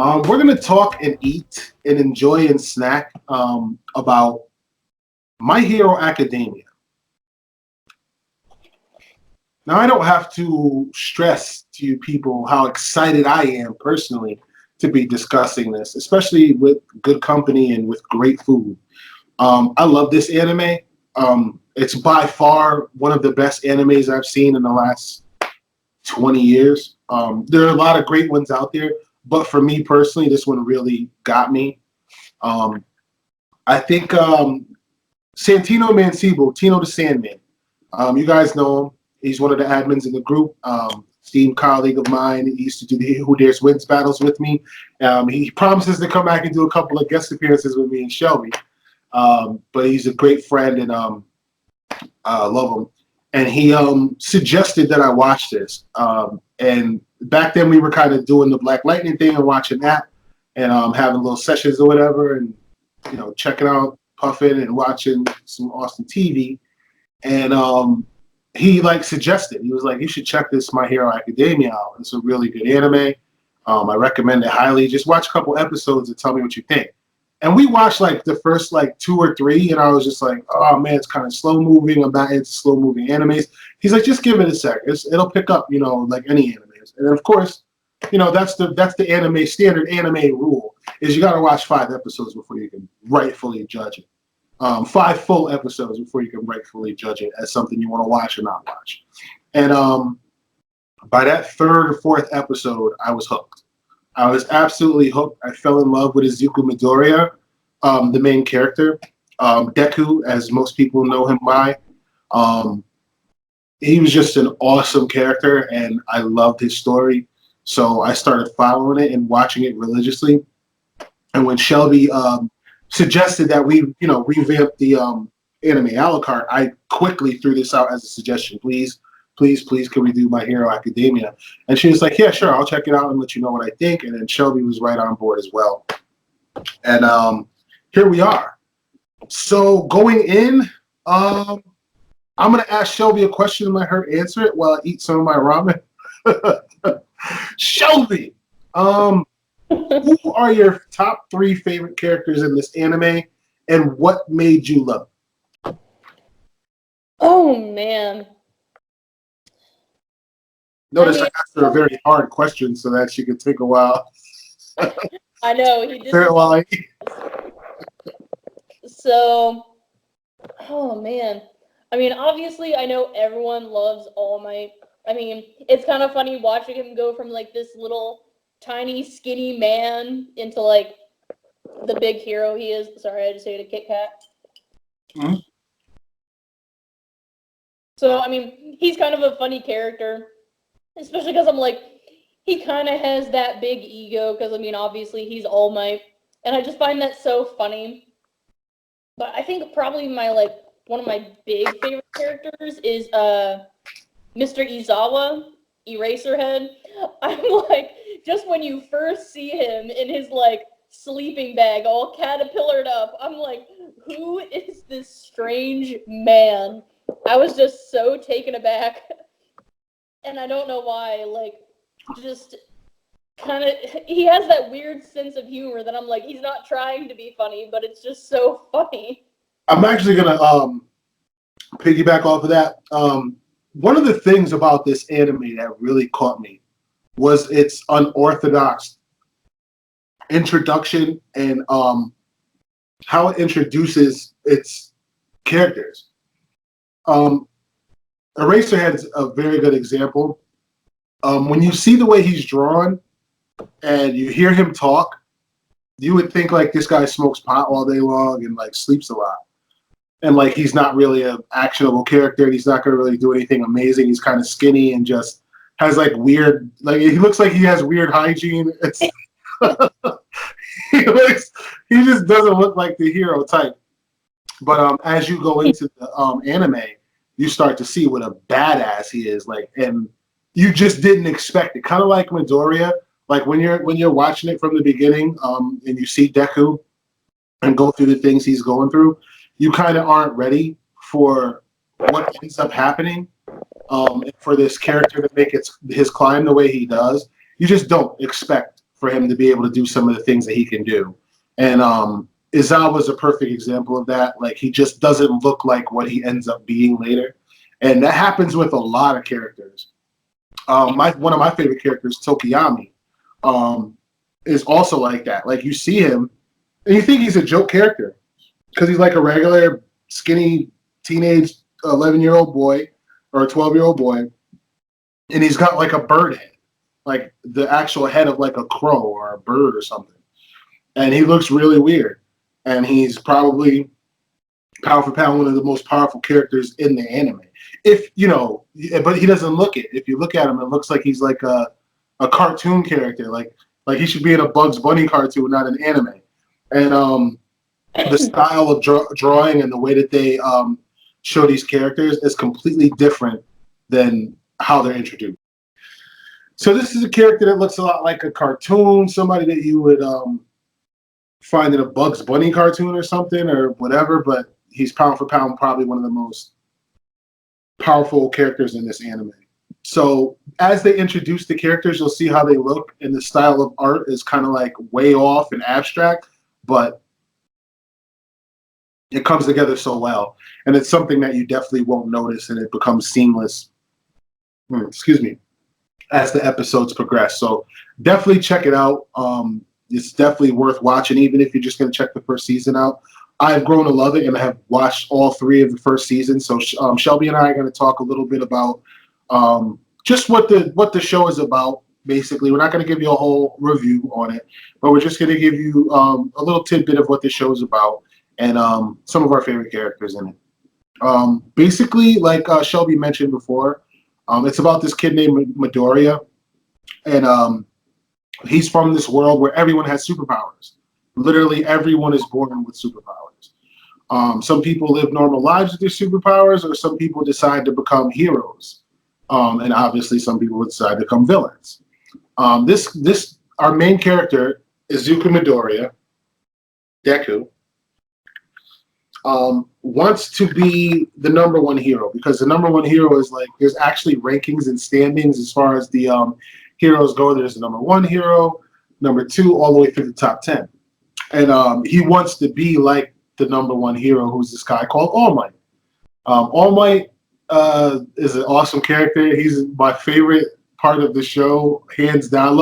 We're gonna talk and eat and enjoy and snack about My Hero Academia. Now, I don't have to stress to you people how excited I am personally to be discussing this, especially with good company and with great food. I love this anime. It's by far one of the best animes I've seen in the last 20 years. There are a lot of great ones out there, but for me personally, this one really got me. Um, I think Santino Mancebo, Tino the Sandman. You guys know him. He's one of the admins in the group. Esteemed colleague of mine. He used to do the Who Dares Wins battles with me. He promises to come back and do a couple of guest appearances with me and Shelby. But he's a great friend and love him. And he suggested that I watch this. And back then we were kind of doing the Black Lightning thing and watching that and having little sessions or whatever and, checking out, puffing and watching some Austin TV. And he suggested, he was like, you should check this My Hero Academia out. It's a really good anime. I recommend it highly. Just watch a couple episodes and tell me what you think. And we watched the first 2 or 3, and I was just like, oh man, it's kind of slow moving. I'm not into slow moving animes. He's like, just give it a sec. It'll pick up, like any animes. And of course, that's the anime standard anime rule is you got to watch 5 episodes before you can rightfully judge it. 5 full episodes before you can rightfully judge it as something you want to watch or not watch. And by that 3rd or 4th episode, I was hooked. I was absolutely hooked. I fell in love with Izuku Midoriya, the main character. Deku, as most people know him by. He was just an awesome character, and I loved his story. So I started following it and watching it religiously. And when Shelby suggested that we, revamp the anime a la carte, I quickly threw this out as a suggestion. Please, can we do My Hero Academia? And she was like, yeah, sure, I'll check it out and let you know what I think. And then Shelby was right on board as well. And here we are. So going in, I'm going to ask Shelby a question and let her answer it while I eat some of my ramen. Shelby, who are your top 3 favorite characters in this anime, and what made you love it? Oh, man. Notice I asked her a very hard question so that she could take a while. I know, he did. While I eat. So, oh, man. I mean, obviously, I know everyone loves All Might. I mean, it's kind of funny watching him go from, this little tiny, skinny man into, the big hero he is. Sorry, I just ate a Kit Kat. Mm-hmm. So, I mean, he's kind of a funny character. Especially because he kind of has that big ego because, I mean, obviously he's All Might. And I just find that so funny. But I think probably one of my big favorite characters is Mr. Izawa, Eraserhead. I'm just when you first see him in his sleeping bag all caterpillared up, I'm like, who is this strange man? I was just so taken aback. And I don't know why, just kind of, he has that weird sense of humor that I'm like, he's not trying to be funny, but it's just so funny. I'm actually going to piggyback off of that. One of the things about this anime that really caught me was its unorthodox introduction and how it introduces its characters. Eraserhead is a very good example. When you see the way he's drawn and you hear him talk, you would think this guy smokes pot all day long and sleeps a lot. And he's not really an actionable character. He's not going to really do anything amazing. He's kind of skinny and just has weird, he looks like he has weird hygiene. He just doesn't look like the hero type. But as you go into the anime, you start to see what a badass he is. And you just didn't expect it. Kind of like Midoriya. When you're watching it from the beginning, and you see Deku and go through the things he's going through, you kind of aren't ready for what ends up happening. For this character to make his climb the way he does, you just don't expect for him to be able to do some of the things that he can do. And Izawa's a perfect example of that. Like, he just doesn't look like what he ends up being later. And that happens with a lot of characters. One of my favorite characters, Tokiyami, is also like that. Like, you see him, and you think he's a joke character because he's like a regular, skinny, teenage 11-year-old boy or a 12-year-old boy, and he's got like a bird head, like the actual head of like a crow or a bird or something. And he looks really weird. And he's probably, pound for pound, one of the most powerful characters in the anime. If, you know, but he doesn't look it. If you look at him, it looks like he's like a cartoon character. Like he should be in a Bugs Bunny cartoon, not an anime. And the style of drawing and the way that they show these characters is completely different than how they're introduced. So this is a character that looks a lot like a cartoon, somebody that you would find in a Bugs Bunny cartoon or something or whatever, but he's pound for pound probably one of the most powerful characters in this anime. So as they introduce the characters, you'll see how they look, and the style of art is kind of like way off and abstract, but it comes together so well. And it's something that you definitely won't notice, and it becomes seamless, as the episodes progress. So definitely check it out. It's definitely worth watching, even if you're just going to check the first season out. I've grown to love it, and I have watched all 3 of the first seasons. So Shelby and I are going to talk a little bit about just what the show is about. Basically, we're not going to give you a whole review on it, but we're just going to give you a little tidbit of what the show is about and some of our favorite characters in it. Basically, like Shelby mentioned before, it's about this kid named Midoriya, and he's from this world where everyone has superpowers. Literally, everyone is born with superpowers. Some people live normal lives with their superpowers, or some people decide to become heroes. And obviously, some people decide to become villains. Our main character, Izuku Midoriya, Deku, wants to be the number one hero, because the number one hero is like, there's actually rankings and standings as far as the heroes go. There's the number one hero, number 2, all the way through the top 10. And he wants to be like the number one hero, who's this guy called All Might. All Might is an awesome character. He's my favorite part of the show, hands down.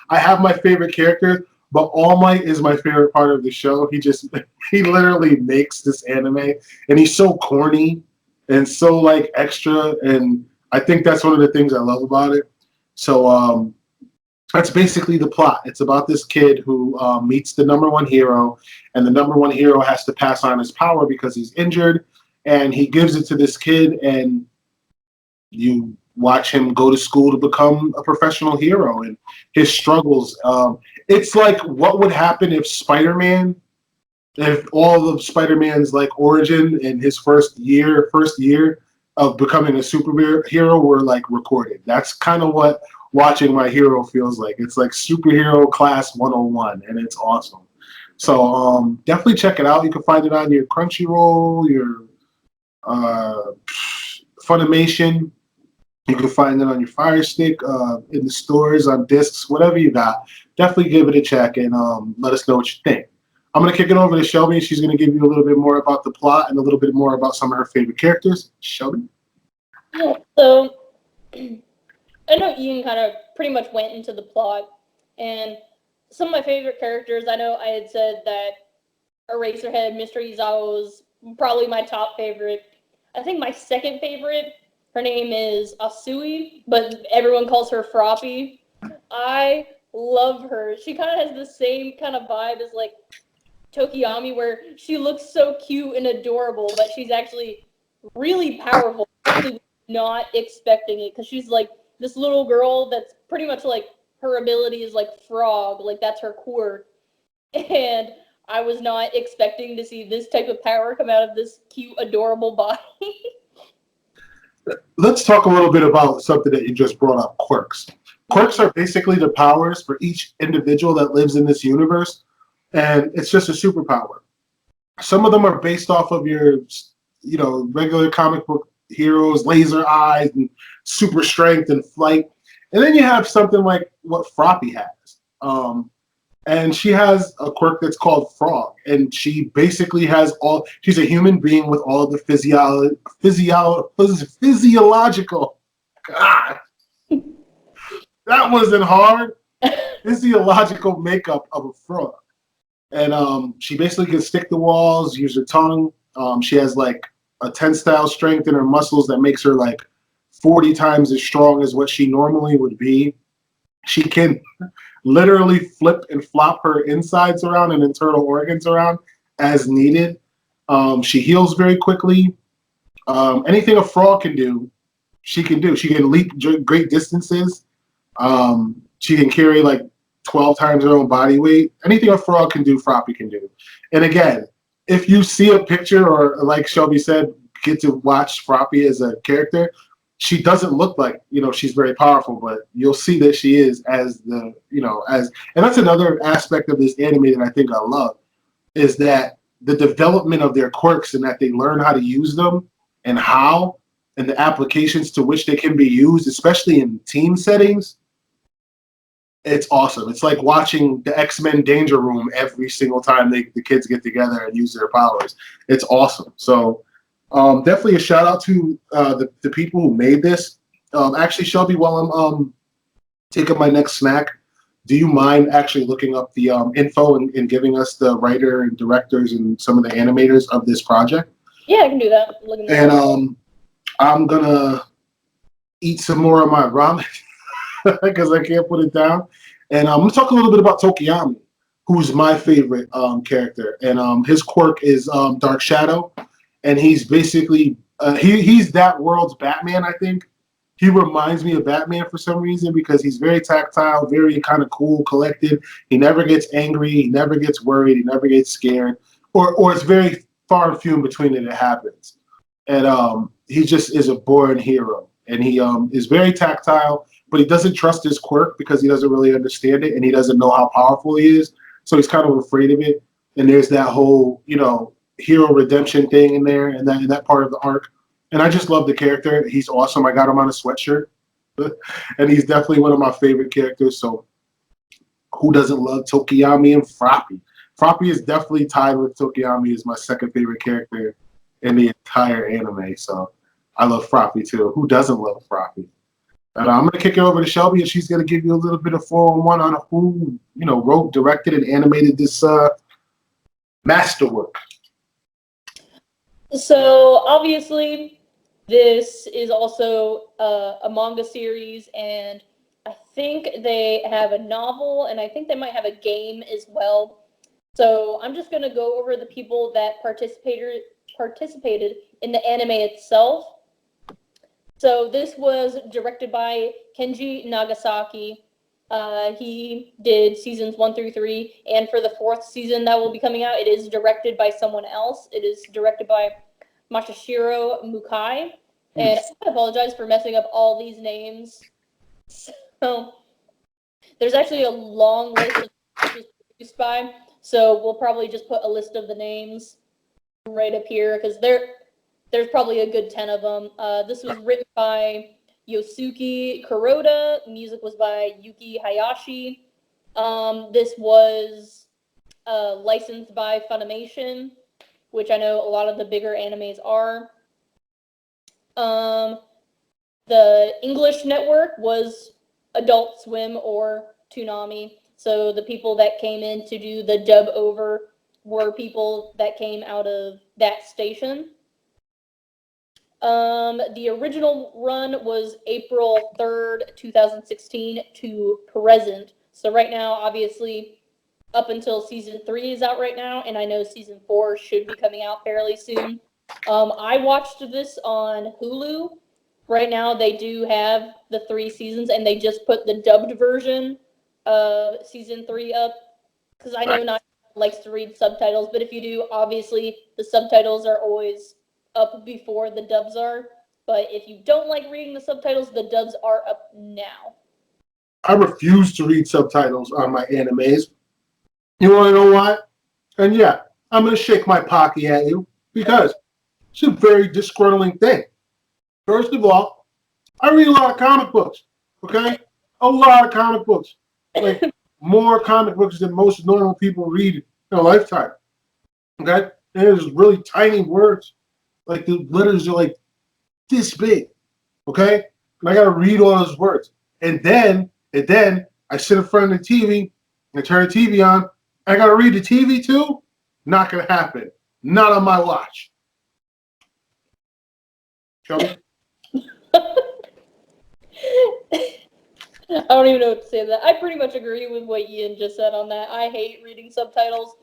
I have my favorite character, but All Might is my favorite part of the show. He literally makes this anime, and he's so corny and so like extra, and I think that's one of the things I love about it. So that's basically the plot. It's about this kid who meets the number one hero, and the number one hero has to pass on his power because he's injured, and he gives it to this kid, and you watch him go to school to become a professional hero and his struggles. It's like what would happen if if all of Spider-Man's like origin and his first year of becoming a superhero were like recorded. That's kind of what watching My Hero feels like. It's like superhero class 101, and it's awesome. So definitely check it out. You can find it on your Crunchyroll, your Funimation. You can find it on your Fire Stick, in the stores, on discs, whatever you got. Definitely give it a check and let us know what you think. I'm going to kick it over to Shelby. She's going to give you a little bit more about the plot and a little bit more about some of her favorite characters. Shelby? Yeah, so I know Ian kind of pretty much went into the plot, and some of my favorite characters, I know I had said that Eraserhead, Mr. Izawa was probably my top favorite. I think my second favorite, her name is Asui, but everyone calls her Froppy. I love her. She kind of has the same kind of vibe as like Tokiyami, where she looks so cute and adorable, but she's actually really powerful. Actually, not expecting it, because she's like this little girl that's pretty much like, her ability is like frog, like that's her quirk. And I was not expecting to see this type of power come out of this cute, adorable body. Let's talk a little bit about something that you just brought up, quirks. Quirks are basically the powers for each individual that lives in this universe, and it's just a superpower. Some of them are based off of your, regular comic book heroes, laser eyes and super strength and flight. And then you have something like what Froppy has. And she has a quirk that's called Frog, and she basically has all. She's a human being with all of the physiological. God, that wasn't hard. Physiological makeup of a frog, and she basically can stick to walls, use her tongue. She has like a tensile strength in her muscles that makes her like 40 times as strong as what she normally would be. She can literally flip and flop her insides around and internal organs around as needed. She heals very quickly. Anything a frog can do, she can do. She can leap great distances. She can carry like 12 times her own body weight. Anything a frog can do, Froppy can do. And again, if you see a picture or, like Shelby said, get to watch Froppy as a character, she doesn't look like, she's very powerful, but you'll see that she is as the, and that's another aspect of this anime that I think I love, is that the development of their quirks and that they learn how to use them and how, and the applications to which they can be used, especially in team settings. It's awesome. It's like watching the X-Men Danger Room every single time the kids get together and use their powers. It's awesome. So definitely a shout out to the people who made this. Actually, Shelby, while I'm taking my next snack, do you mind actually looking up the info and giving us the writer and directors and some of the animators of this project? Yeah, I can do that. And I'm going to eat some more of my ramen because I can't put it down. And I'm going to talk a little bit about Tokiyami, who's my favorite character. And his quirk is Dark Shadow. And he's basically, he's that world's Batman, I think. He reminds me of Batman for some reason because he's very tactile, very kind of cool, collected. He never gets angry. He never gets worried. He never gets scared. Or it's very far and few in between that it happens. And he just is a born hero. And he is very tactile, but he doesn't trust his quirk because he doesn't really understand it and he doesn't know how powerful he is. So he's kind of afraid of it. And there's that whole, hero redemption thing in there and that part of the arc. And I just love the character. He's awesome. I got him on a sweatshirt. And he's definitely one of my favorite characters. So who doesn't love Tokiyami and Froppy? Froppy is definitely tied with Tokiyami as my second favorite character in the entire anime. So I love Froppy too. Who doesn't love Froppy? And I'm going to kick it over to Shelby, and she's going to give you a little bit of 411 on who, wrote, directed, and animated this masterwork. So obviously, this is also a manga series, and I think they have a novel, and I think they might have a game as well. So I'm just going to go over the people that participated in the anime itself. So this was directed by Kenji Nagasaki. He did seasons 1 through 3, and for the 4th season that will be coming out, it is directed by someone else. It is directed by Masashiro Mukai. And I apologize for messing up all these names. So there's actually a long list of was produced by, so we'll probably just put a list of the names right up here because there's probably a good 10 of them. This was written by Yosuke Kuroda. Music was by Yuki Hayashi. This was licensed by Funimation, which I know a lot of the bigger animes are. The English network was Adult Swim or Toonami. So the people that came in to do the dub over were people that came out of that station. The original run was April 3rd, 2016 to present. So right now, obviously, up until season 3 is out right now, and I know season 4 should be coming out fairly soon. I watched this on Hulu. Right now, they do have the 3 seasons, and they just put the dubbed version of season 3 up, because I know not everyone likes to read subtitles, but if you do, obviously, the subtitles are always up before the dubs are. But if you don't like reading the subtitles, the dubs are up now. I refuse to read subtitles on my animes. You want to know why? And yeah, I'm going to shake my pocky at you because it's a very disgruntling thing. First of all, I read a lot of comic books, okay? A lot of comic books. Like, more comic books than most normal people read in a lifetime. Okay? And there's really tiny words. Like the letters are like this big. Okay? And I gotta read all those words. And then I sit in front of the TV and turn the TV on. I gotta read the TV too? Not gonna happen. Not on my watch. Shelby? I don't even know what to say to that. I pretty much agree with what Ian just said on that. I hate reading subtitles,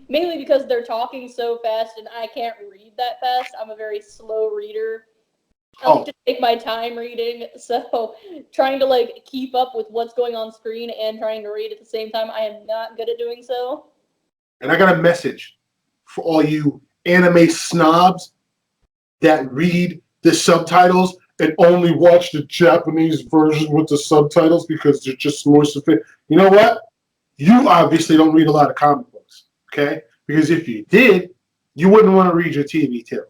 mainly because they're talking so fast and I can't read that fast. I'm a very slow reader. I like to take my time reading, so trying to like keep up with what's going on screen and trying to read at the same time, I am not good at doing so. And I got a message for all you anime snobs that read the subtitles and only watch the Japanese version with the subtitles because they're just more sophisticated. You know what? You obviously don't read a lot of comic books, okay? Because if you did, you wouldn't want to read your TV too.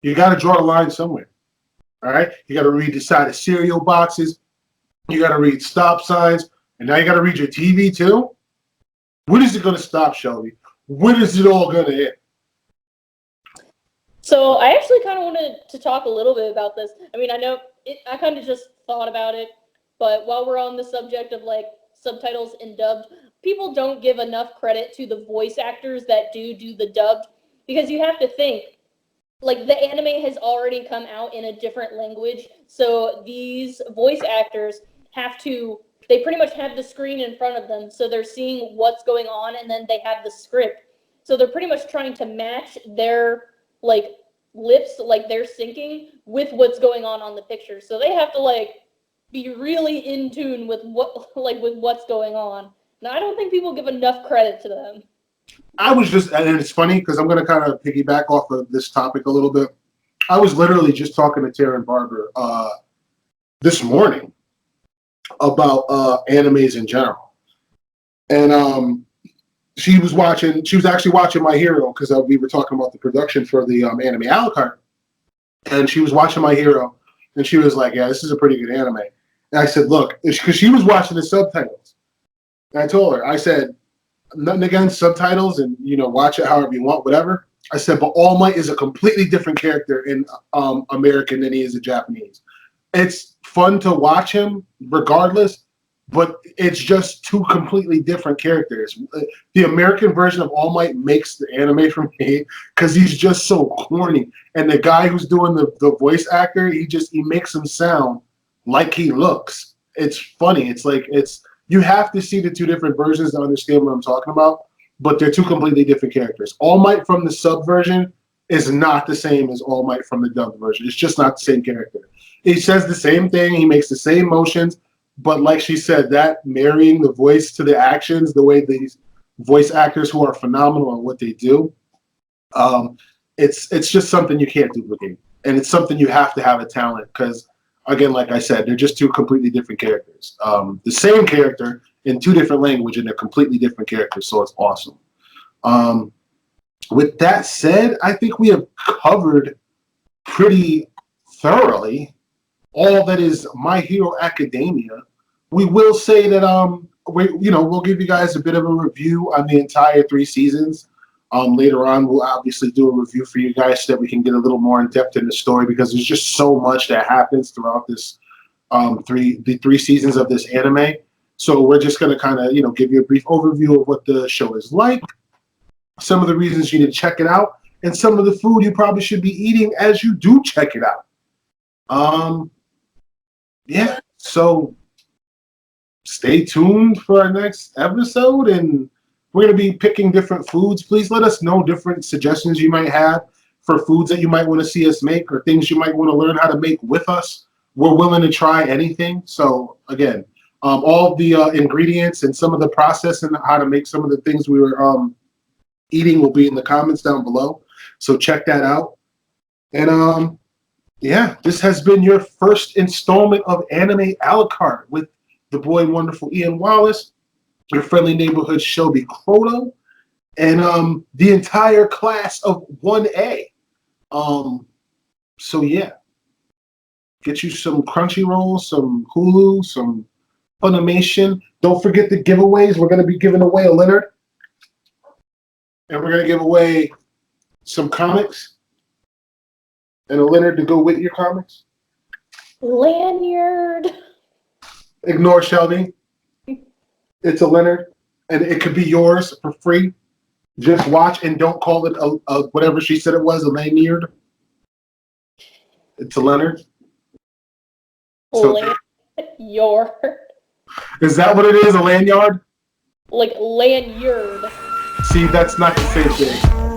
You got to draw the line somewhere, all right? You got to read the side of cereal boxes. You got to read stop signs. And now you got to read your TV too? When is it going to stop, Shelby? When is it all going to end? So I actually kind of wanted to talk a little bit about this. I mean, I kind of just thought about it, but while we're on the subject of like subtitles and dubbed, people don't give enough credit to the voice actors that do the dubbed, because you have to think, like, the anime has already come out in a different language, so these voice actors they pretty much have the screen in front of them, so they're seeing what's going on, and then they have the script. So they're pretty much trying to match their like lips, like they're syncing with what's going on the picture. So they have to like be really in tune with what's going on. Now I don't think people give enough credit to them. I was just, and it's funny because I'm going to kind of piggyback off of this topic a little bit. I was literally just talking to Taryn Barber this morning about animes in general. And she was actually watching My Hero because we were talking about the production for the anime Alucard. And she was watching My Hero and she was like, yeah, this is a pretty good anime. And I said, look, because she was watching the subtitles. And I told her, I said, nothing against subtitles and, watch it however you want, whatever. I said, but All Might is a completely different character in American than he is in Japanese. It's fun to watch him regardless, but it's just two completely different characters. The American version of All Might makes the anime for me because he's just so corny. And the guy who's doing the voice actor, he makes him sound like he looks. It's funny. You have to see the two different versions to understand what I'm talking about, but they're two completely different characters. All Might from the sub version is not the same as All Might from the dubbed version. It's just not the same character. He says the same thing. He makes the same motions, but like she said, that marrying the voice to the actions, the way these voice actors who are phenomenal at what they do, it's just something you can't duplicate, and it's something you have to have a talent because, again, like I said, they're just two completely different characters. The same character in two different languages, and they're completely different characters, so it's awesome. With that said, I think we have covered pretty thoroughly all that is My Hero Academia. We will say that we'll give you guys a bit of a review on the entire 3 seasons. Later on, we'll obviously do a review for you guys so that we can get a little more in depth in the story because there's just so much that happens throughout this the 3 seasons of this anime. So we're just going to kind of give you a brief overview of what the show is like, some of the reasons you need to check it out, and some of the food you probably should be eating as you do check it out. Yeah, so stay tuned for our next episode, and we're going to be picking different foods. Please let us know different suggestions you might have for foods that you might want to see us make or things you might want to learn how to make with us. We're willing to try anything. So, again, all the ingredients and some of the process and how to make some of the things we were eating will be in the comments down below. So check that out. And, yeah, this has been your first installment of Anime a la carte with the boy wonderful Ian Wallace, your friendly neighborhood Shelby Croto, and the entire class of 1A. So yeah, get you some Crunchyroll, some Hulu, some Funimation. Don't forget the giveaways. We're going to be giving away a Leonard. And we're going to give away some comics. And a Leonard to go with your comics. Lanyard. Ignore Shelby. It's a Leonard. And it could be yours for free. Just watch and don't call it a whatever she said it was, a lanyard. It's a Leonard. So, Lanyard. is that what it is, a lanyard? Like lanyard. See, that's not the same thing.